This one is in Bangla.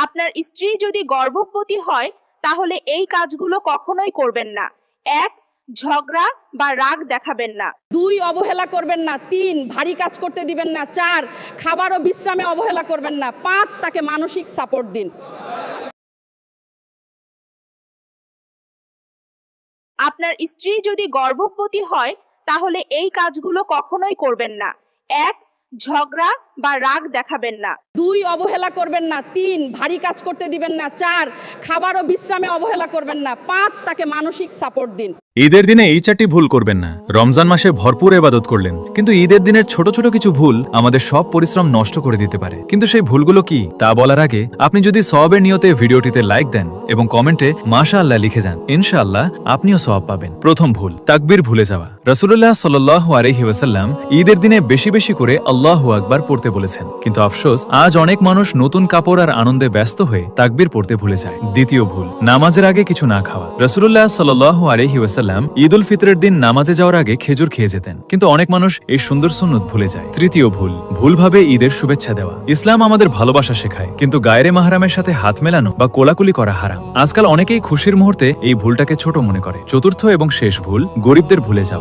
আপনার স্ত্রী যদি গর্ভবতী হয় তাহলে এই কাজগুলো কখনোই করবেন না। 1. ঝগড়া বা রাগ দেখাবেন না। 2. অবহেলা করবেন না। 3. ভারী কাজ করতে দিবেন না। 4. খাবার ও বিশ্রামে অবহেলা করবেন না। 5. তাকে মানসিক সাপোর্ট দিন। আপনার স্ত্রী যদি গর্ভবতী হয় তাহলে এই কাজগুলো কখনোই করবেন না। 1. ঝগড়া বা রাগ দেখাবেন না। 2. অবহেলা করবেন না। 3. ভারী কাজ করতে দিবেন না। 4. খাবার ও বিশ্রামে অবহেলা করবেন না। 5. তাকে মানসিক সাপোর্ট দিন। ঈদের দিনে এই 4টি ভুল করবেন না। রমজান মাসে ভরপুর ইবাদত করলেন, কিন্তু ঈদের দিনের ছোট ছোট কিছু ভুল আমাদের সব পরিশ্রম নষ্ট করে দিতে পারে। কিন্তু সেই ভুলগুলো কি তা বলার আগে আপনি যদি সওয়াবের নিয়তে ভিডিওটিতে লাইক দেন এবং কমেন্টে মাশাআল্লাহ লিখে যান, ইনশাআল্লাহ আপনিও সওয়াব পাবেন। প্রথম ভুল, তাকবীর ভুলে যাওয়া। রাসূলুল্লাহ সাল্লাল্লাহু আলাইহি ওয়াসাল্লাম ঈদের দিনে বেশি বেশি করে আল্লাহু আকবার পড়তে বলেছেন, কিন্তু আফসোস আজ অনেক মানুষ নতুন কাপড় আর আনন্দে ব্যস্ত হয়ে তাকবীর পড়তে ভুলে যায়। দ্বিতীয় ভুল, নামাজের আগে কিছু না খাওয়া। রাসূলুল্লাহ সাল্লাল্লাহু আলাইহি ওয়াসাল্লাম ঈদ উল ফিতরের দিন নামাজে যাওয়ার আগে খেজুর খেয়ে যেতেন, কিন্তু অনেক মানুষ এই সুন্দর সুন্নত ভুলে যায়। তৃতীয় ভুল, ভুলভাবে ঈদের শুভেচ্ছা দেওয়া। ইসলাম আমাদের ভালোবাসা শেখায়, কিন্তু গায়রে মাহরামের সাথে হাত মেলানো বা কোলাকুলি করা হারাম। আজকাল অনেকেই খুশির মুহূর্তে এই ভুলটাকে ছোট মনে করে। চতুর্থ এবং শেষ ভুল, গরিবদের ভুলে যাওয়া।